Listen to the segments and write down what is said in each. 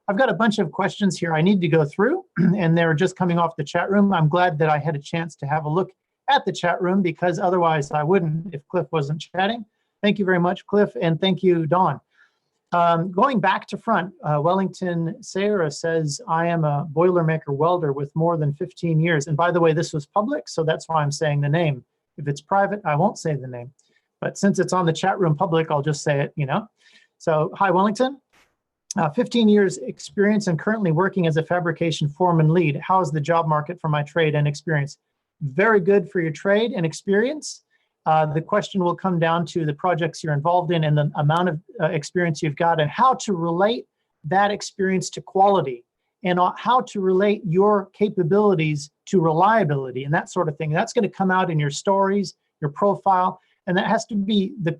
I've got a bunch of questions here I need to go through, and they're just coming off the chat room. I'm glad that I had a chance to have a look at the chat room, because otherwise I wouldn't if Cliff wasn't chatting. Thank you very much, Cliff, and thank you, Dawn. Going back to front, Wellington Sarah says, I am a Boilermaker welder with more than 15 years. And by the way, this was public, so that's why I'm saying the name. If it's private, I won't say the name. But since it's on the chat room public, I'll just say it, you know. So, hi, Wellington. 15 years experience and currently working as a fabrication foreman lead. How is the job market for my trade and experience? Very good for your trade and experience. The question will come down to the projects you're involved in and the amount of experience you've got, and how to relate that experience to quality, and how to relate your capabilities to reliability and that sort of thing. That's going to come out in your stories, your profile, and that has to be the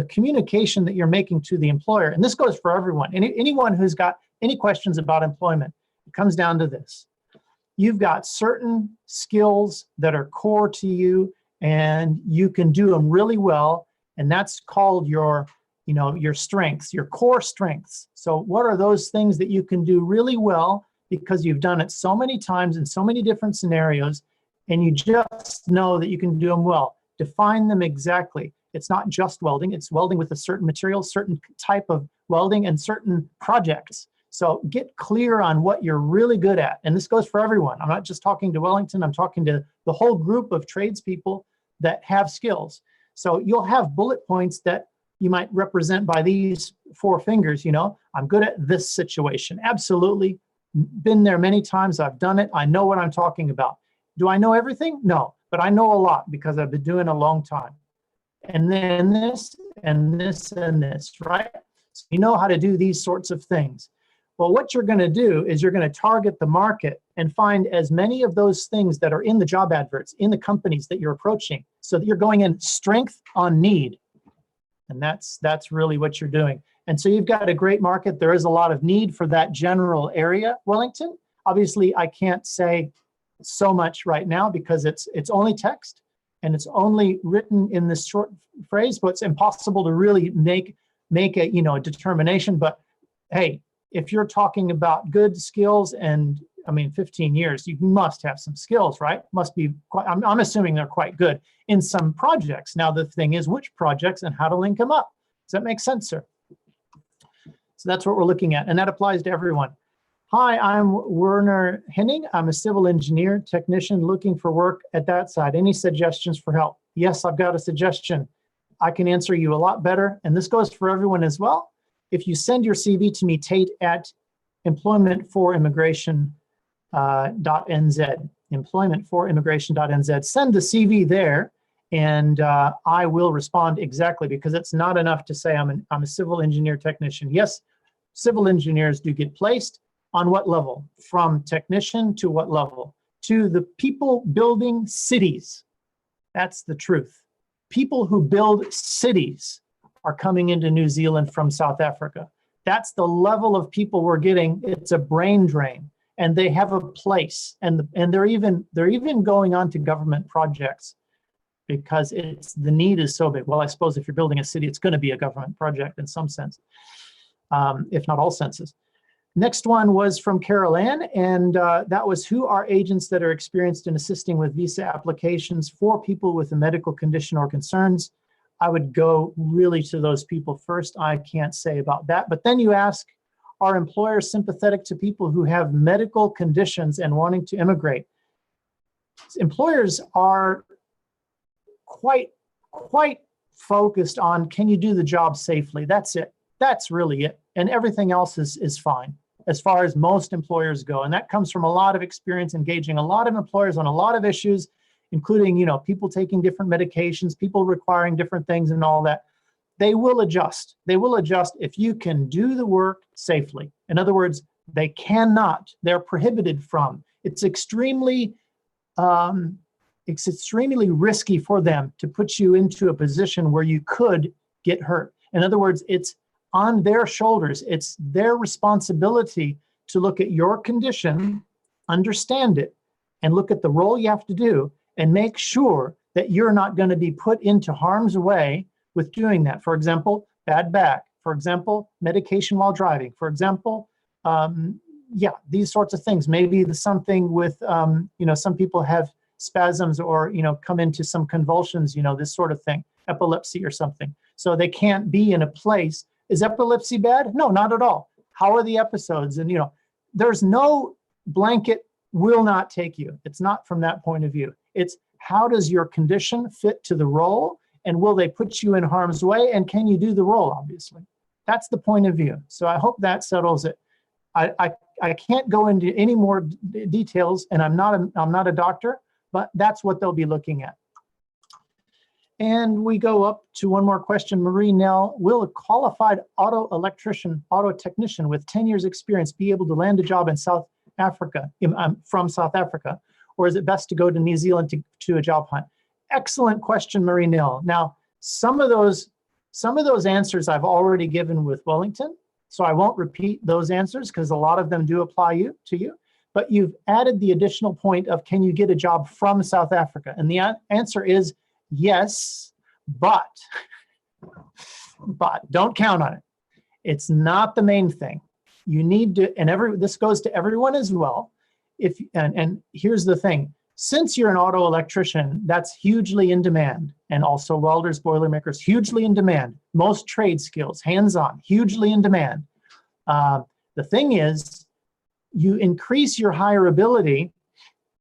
communication that you're making to the employer. And this goes for everyone. Anyone who's got any questions about employment, it comes down to this. You've got certain skills that are core to you, and you can do them really well, and that's called your strengths, your core strengths. So what are those things that you can do really well because you've done it so many times in so many different scenarios, and you just know that you can do them well? Define them exactly. It's not just welding, it's welding with a certain material, certain type of welding, and certain projects. So get clear on what you're really good at. And this goes for everyone. I'm not just talking to Wellington, I'm talking to the whole group of tradespeople that have skills. So you'll have bullet points that you might represent by these 4 fingers. You know, I'm good at this situation. Absolutely. Been there many times. I've done it. I know what I'm talking about. Do I know everything? No, but I know a lot because I've been doing it a long time. And then this and this and this, right? So you know how to do these sorts of things. Well, what you're going to do is you're going to target the market and find as many of those things that are in the job adverts, in the companies that you're approaching, so that you're going in strength on need. And that's really what you're doing. And so you've got a great market. There is a lot of need for that general area, Wellington. Obviously, I can't say so much right now because it's only text and it's only written in this short phrase, but it's impossible to really make a a determination. But hey, if you're talking about good skills, and I mean 15 years, you must have some skills, right? Must be quite, I'm assuming they're quite good in some projects. Now the thing is which projects and how to link them up. Does that make sense, sir? So that's what we're looking at, and that applies to everyone. Hi, I'm Werner Henning. I'm a civil engineer technician looking for work at that side. Any suggestions for help? Yes, I've got a suggestion. I can answer you a lot better, and this goes for everyone as well. If you send your CV to me, Tate at employmentforimmigration.nz, employmentforimmigration.nz, send the CV there, and I will respond exactly, because it's not enough to say I'm a civil engineer technician. Yes, civil engineers do get placed. On what level? From technician to what level? To the people building cities. That's the truth. People who build cities are coming into New Zealand from South Africa. That's the level of people we're getting. It's a brain drain, and they have a place, and they're even going on to government projects because the need is so big. Well, I suppose if you're building a city, it's going to be a government project in some sense, if not all senses. Next one was from Carol Ann, and that was, who are agents that are experienced in assisting with visa applications for people with a medical condition or concerns? I would go really to those people first. I can't say about that. But then you ask, are employers sympathetic to people who have medical conditions and wanting to immigrate? Employers are quite focused on, can you do the job safely? That's it. That's really it. And everything else is fine as far as most employers go. And that comes from a lot of experience engaging a lot of employers on a lot of issues, including, people taking different medications, people requiring different things and all that. They will adjust. They will adjust if you can do the work safely. In other words, they cannot, they're prohibited from. It's extremely risky for them to put you into a position where you could get hurt. In other words, it's on their shoulders. It's their responsibility to look at your condition, understand it, and look at the role you have to do, and make sure that you're not going to be put into harm's way with doing that. For example, bad back. For example, medication while driving. For example, yeah, these sorts of things. Maybe something with, some people have spasms or, come into some convulsions, this sort of thing, epilepsy or something. So they can't be in a place. Is epilepsy bad? No, not at all. How are the episodes? And, there's no blanket will not take you. It's not from that point of view. It's how does your condition fit to the role, and will they put you in harm's way, and can you do the role, obviously. That's the point of view. So I hope that settles it. I can't go into any more details, and I'm not a doctor, but that's what they'll be looking at. And we go up to one more question. Marie Nell, will a qualified auto electrician, auto technician with 10 years experience be able to land a job in South Africa, from South Africa, or is it best to go to New Zealand to a job hunt? Excellent question, Marie Nell. Now, some of those answers I've already given with Wellington, so I won't repeat those answers because a lot of them do apply to you. But you've added the additional point of, can you get a job from South Africa? And the answer is yes, but don't count on it. It's not the main thing. You need to, and this goes to everyone as well. And here's the thing. Since you're an auto electrician, that's hugely in demand, and also welders, boilermakers, hugely in demand. Most trade skills, hands-on, hugely in demand. The thing is, you increase your hireability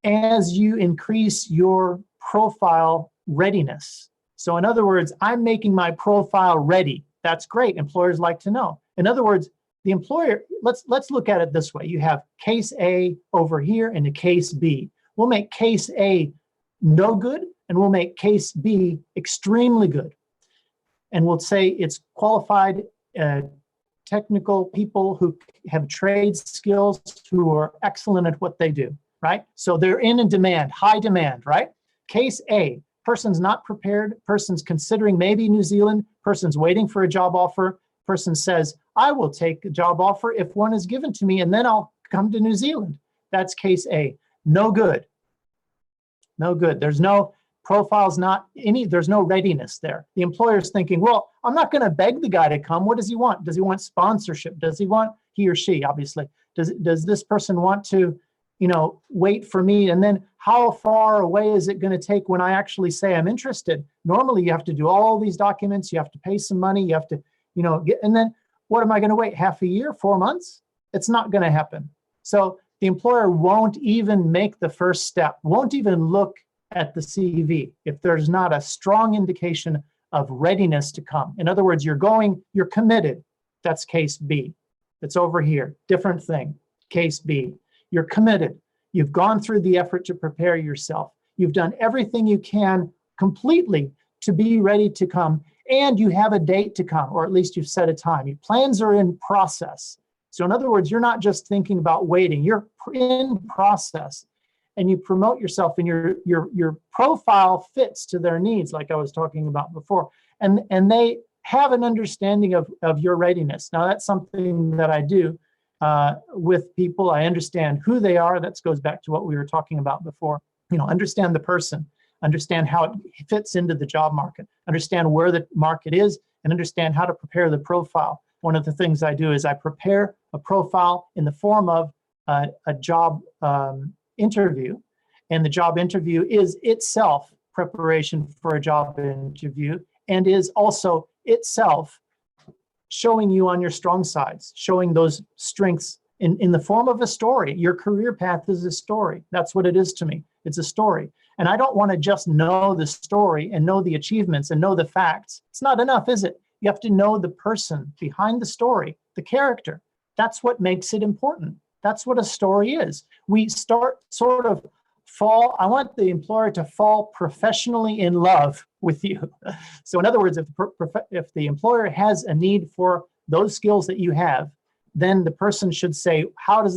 as you increase your profile readiness. So in other words, I'm making my profile ready. That's great. Employers like to know. In other words, the employer, let's look at it this way. You have case A over here and a case B. We'll make case A no good, and we'll make case B extremely good. And we'll say it's qualified technical people who have trade skills, who are excellent at what they do, right? So they're in demand, high demand, right? Case A, person's not prepared, person's considering maybe New Zealand, person's waiting for a job offer, person says, I will take a job offer if one is given to me, and then I'll come to New Zealand. That's case A. No good. No good. There's no profiles, there's no readiness there. The employer's thinking, well, I'm not going to beg the guy to come. What does he want? Does he want sponsorship? Does he want, he or she, obviously, does this person want to, wait for me? And then how far away is it going to take when I actually say I'm interested? Normally you have to do all these documents. You have to pay some money. You have to, and then what am I going to wait? Half a year, 4 months? It's not going to happen. So the employer won't even make the first step, won't even look at the CV if there's not a strong indication of readiness to come. In other words, you're committed. That's case B. It's over here. Different thing. Case B. You're committed. You've gone through the effort to prepare yourself. You've done everything you can completely to be ready to come, and you have a date to come, or at least you've set a time. Your plans are in process. So in other words, you're not just thinking about waiting, you're in process, and you promote yourself, and your profile fits to their needs, like I was talking about before. And they have an understanding of your readiness. Now that's something that I do with people. I understand who they are. That goes back to what we were talking about before. Understand the person, understand how it fits into the job market, understand where the market is, and understand how to prepare the profile. One of the things I do is I prepare a profile in the form of a job interview, and the job interview is itself preparation for a job interview, and is also itself showing you on your strong sides, showing those strengths in the form of a story. Your career path is a story. That's what it is to me. It's a story. And I don't want to just know the story and know the achievements and know the facts. It's not enough, is it? You have to know the person behind the story, the character. That's what makes it important. That's what a story is. We start sort of I want the employer to fall professionally in love with you. So in other words, if the employer has a need for those skills that you have, then the person should say, how does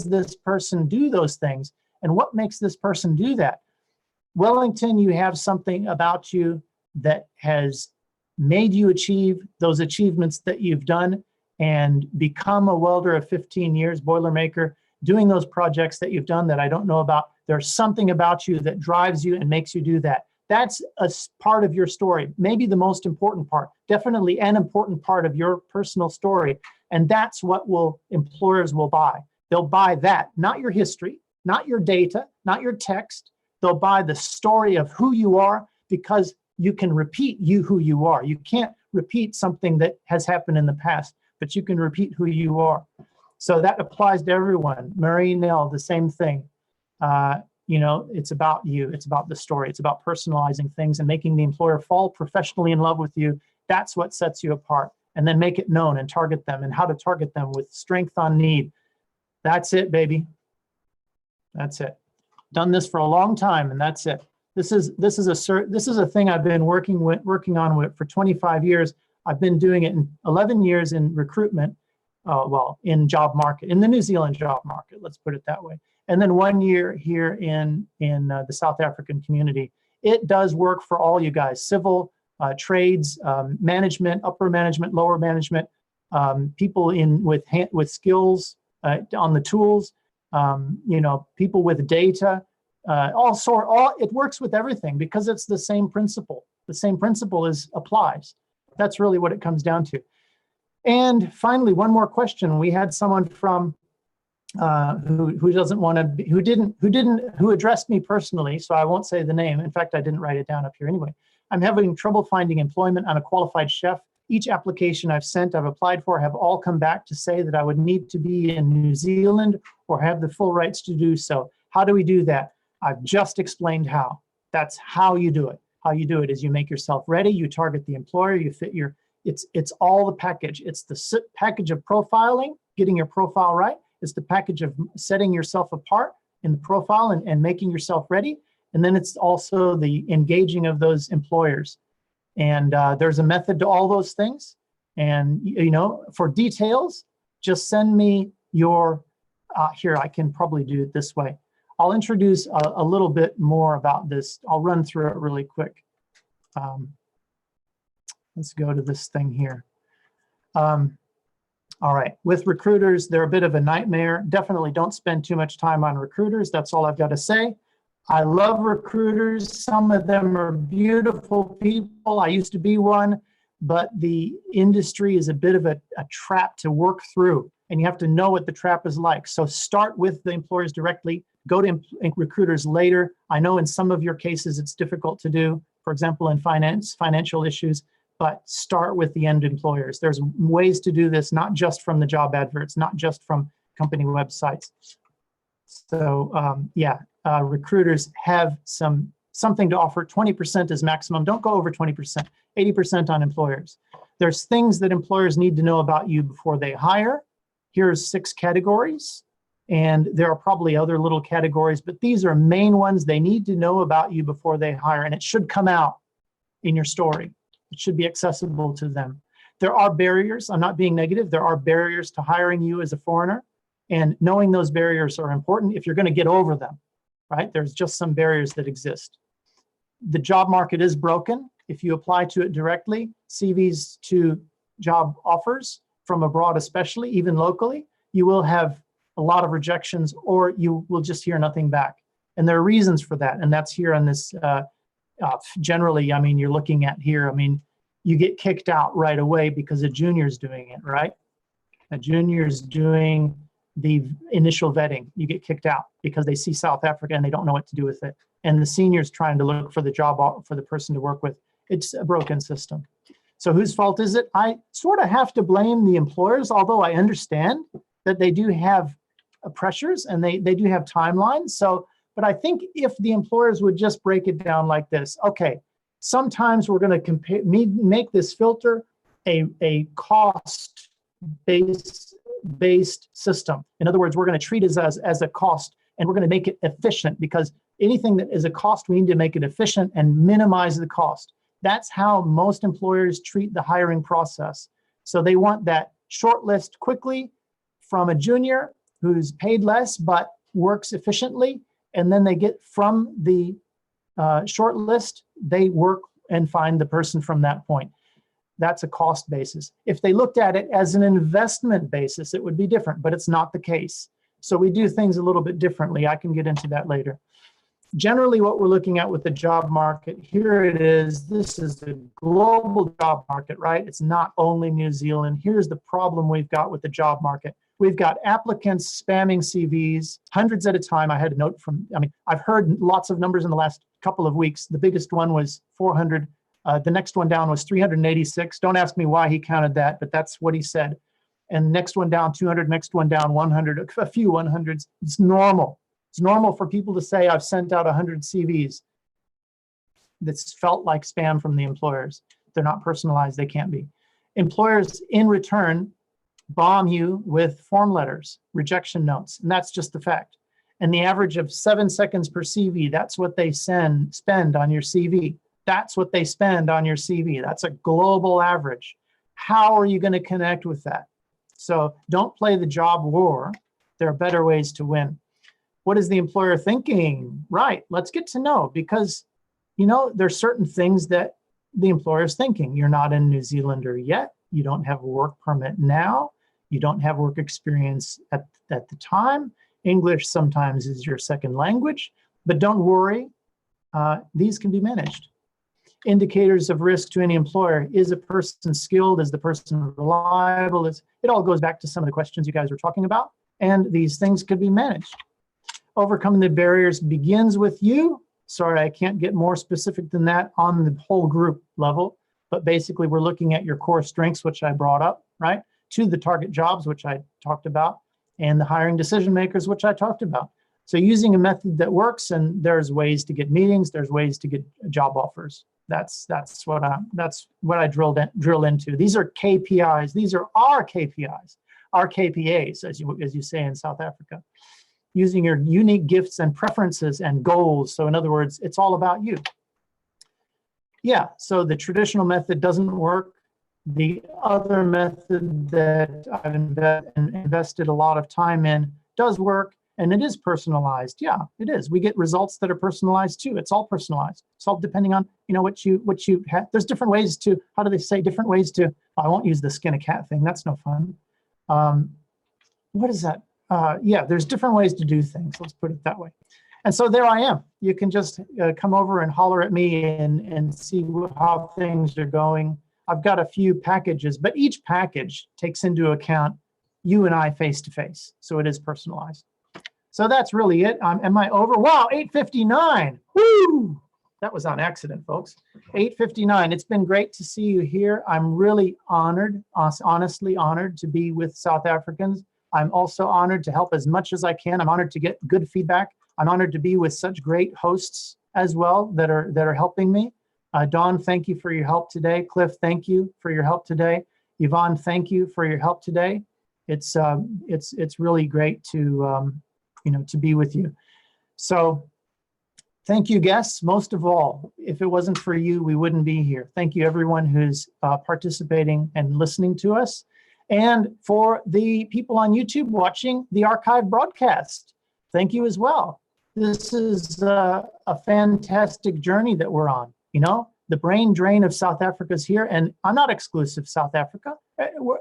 this person do those things? And what makes this person do that? Wellington, you have something about you that has made you achieve those achievements that you've done and become a welder of 15 years, Boilermaker, doing those projects that you've done that I don't know about. There's something about you that drives you and makes you do that. That's a part of your story, maybe the most important part, definitely an important part of your personal story. And that's what employers will buy. They'll buy that, not your history, not your data, not your text. They'll buy the story of who you are, because you can repeat who you are. You can't repeat something that has happened in the past, but you can repeat who you are. So that applies to everyone. Marie Nell, the same thing. It's about you. It's about the story. It's about personalizing things and making the employer fall professionally in love with you. That's what sets you apart. And then make it known and target them, and how to target them with strength on need. That's it, baby. That's it. Done this for a long time, and that's it. This is a thing I've been working on for 25 years. I've been doing it in 11 years in recruitment, in job market, in the New Zealand job market, let's put it that way. And then 1 year here in the South African community. It does work for all you guys: civil, trades, management, upper management, lower management, people with skills on the tools, people with data. It works with everything, because it's the same principle. The same principle applies. That's really what it comes down to. And finally, one more question. We had someone from who addressed me personally, so I won't say the name. In fact, I didn't write it down up here anyway. I'm having trouble finding employment. I'm a qualified chef. Each application I've applied for, have all come back to say that I would need to be in New Zealand or have the full rights to do so. How do we do that? I've just explained how. That's how you do it. How you do it is you make yourself ready, you target the employer, you fit it's all the package. It's the package of profiling, getting your profile right. It's the package of setting yourself apart in the profile and making yourself ready. And then it's also the engaging of those employers. And there's a method to all those things. And, for details, just send me your, here, I can probably do it this way. I'll introduce a little bit more about this. I'll run through it really quick. Let's go to this thing here. All right, with recruiters, they're a bit of a nightmare. Definitely don't spend too much time on recruiters. That's all I've got to say. I love recruiters. Some of them are beautiful people. I used to be one, but the industry is a bit of a trap to work through, and you have to know what the trap is like. So start with the employers directly, go to recruiters later. I know in some of your cases it's difficult to do, for example, in financial issues, but start with the end employers. There's ways to do this, not just from the job adverts, not just from company websites. So recruiters have something to offer. 20% is maximum. Don't go over 20%, 80% on employers. There's things that employers need to know about you before they hire. Here's 6 categories. And there are probably other little categories, but these are main ones they need to know about you before they hire. And it should come out in your story. It should be accessible to them. There are barriers. I'm not being negative. There are barriers to hiring you as a foreigner. And knowing those barriers are important if you're going to get over them, right? There's just some barriers that exist. The job market is broken. If you apply to it directly, CVs to job offers from abroad, especially, even locally, you will have a lot of rejections, or you will just hear nothing back. And there are reasons for that. And that's here on this, generally, I mean, you're looking at here, I mean, you get kicked out right away because a junior's doing it, right? A junior's doing the initial vetting. You get kicked out because they see South Africa and they don't know what to do with it. And the senior's trying to look for the job for the person to work with. It's a broken system. So whose fault is it? I sort of have to blame the employers, although I understand that they do have pressures and they do have timelines. So, but I think if the employers would just break it down like this, okay, sometimes we're going to make this filter a cost-based system. In other words, we're going to treat it as a cost, and we're going to make it efficient, because anything that is a cost, we need to make it efficient and minimize the cost. That's how most employers treat the hiring process. So they want that short list quickly from a junior who's paid less but works efficiently, and then they get from the short list, they work and find the person from that point. That's a cost basis. If they looked at it as an investment basis, it would be different, but it's not the case. So we do things a little bit differently. I can get into that later. generally what we're looking at with the job market, here it is, this is the global job market, right? It's not only New Zealand. Here's the problem we've got with the job market. We've got applicants spamming CVs, hundreds at a time. I had a note from, I've heard lots of numbers in the last couple of weeks. The biggest one was 400. The next one down was 386. Don't ask me why he counted that, but that's what he said. And next one down 200, next one down 100, a few 100s. It's normal. It's normal for people to say, I've sent out 100 CVs. That's felt like spam from the employers. They're not personalized, they can't be. Employers in return bomb you with form letters, rejection notes, and that's just the fact. And the average of 7 seconds per CV, that's what they spend on your CV. That's what they spend on your CV. That's a global average. How are you going to connect with that? So don't play the job war. There are better ways to win. What is the employer thinking? Right, let's get to know, because there's certain things that the employer is thinking. You're not a New Zealander yet. You don't have a work permit now. You don't have work experience at the time. English sometimes is your second language, but don't worry, these can be managed. Indicators of risk to any employer. Is a person skilled? Is the person reliable? It all goes back to some of the questions you guys were talking about, and these things could be managed. Overcoming the barriers begins with you. Sorry, I can't get more specific than that on the whole group level, but basically we're looking at your core strengths, which I brought up, right? To the target jobs, which I talked about, and the hiring decision makers, which I talked about. So using a method that works, and there's ways to get meetings, there's ways to get job offers. That's what I drill into. These are KPIs. These are our KPIs, our KPAs, as you say in South Africa. Using your unique gifts and preferences and goals. So in other words, it's all about you. Yeah, so the traditional method doesn't work. The other method that I've invested a lot of time in does work, and it is personalized. Yeah, it is. We get results that are personalized too. It's all personalized. It's all depending on what you have. There's different ways to, how do they say, different ways to, I won't use the skin a cat thing. That's no fun. What is that? Yeah, there's different ways to do things. Let's put it that way. And so there I am. You can just come over and holler at me and see how things are going. I've got a few packages, but each package takes into account you and I face to face. So it is personalized. So that's really it. Am I over? Wow, 8:59. Woo! That was on accident, folks. 8:59. It's been great to see you here. I'm really honored, honestly honored to be with South Africans. I'm also honored to help as much as I can. I'm honored to get good feedback. I'm honored to be with such great hosts as well that are helping me. Dawn, thank you for your help today. Cliff, thank you for your help today. Yvonne, thank you for your help today. It's really great to to be with you. So thank you, guests. Most of all, if it wasn't for you, we wouldn't be here. Thank you, everyone who's participating and listening to us. And for the people on YouTube watching the archive broadcast, thank you as well. This is a fantastic journey that we're on. The brain drain of South Africa is here, and I'm not exclusive South Africa.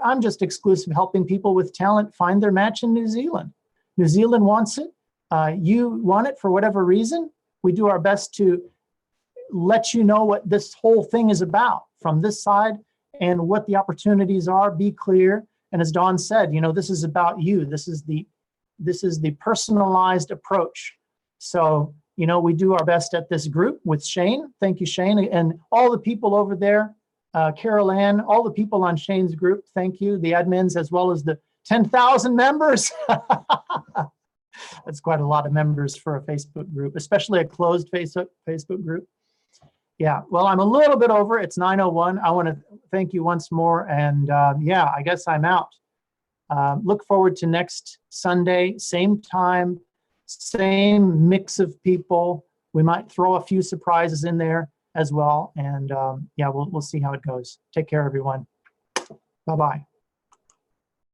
I'm just exclusive helping people with talent find their match in New Zealand. New Zealand wants it. You want it for whatever reason. We do our best to let you know what this whole thing is about from this side and what the opportunities are. Be clear. And as Dawn said, this is about you. This is the personalized approach. So, we do our best at this group with Shane. Thank you, Shane. And all the people over there, Carol Ann, all the people on Shane's group, thank you. The admins, as well as the 10,000 members. That's quite a lot of members for a Facebook group, especially a closed Facebook group. Yeah, well, I'm a little bit over. It's 9:01. I want to thank you once more. And yeah, I guess I'm out. Look forward to next Sunday, same time, same mix of people. We might throw a few surprises in there as well. And yeah, we'll see how it goes. Take care, everyone. Bye-bye.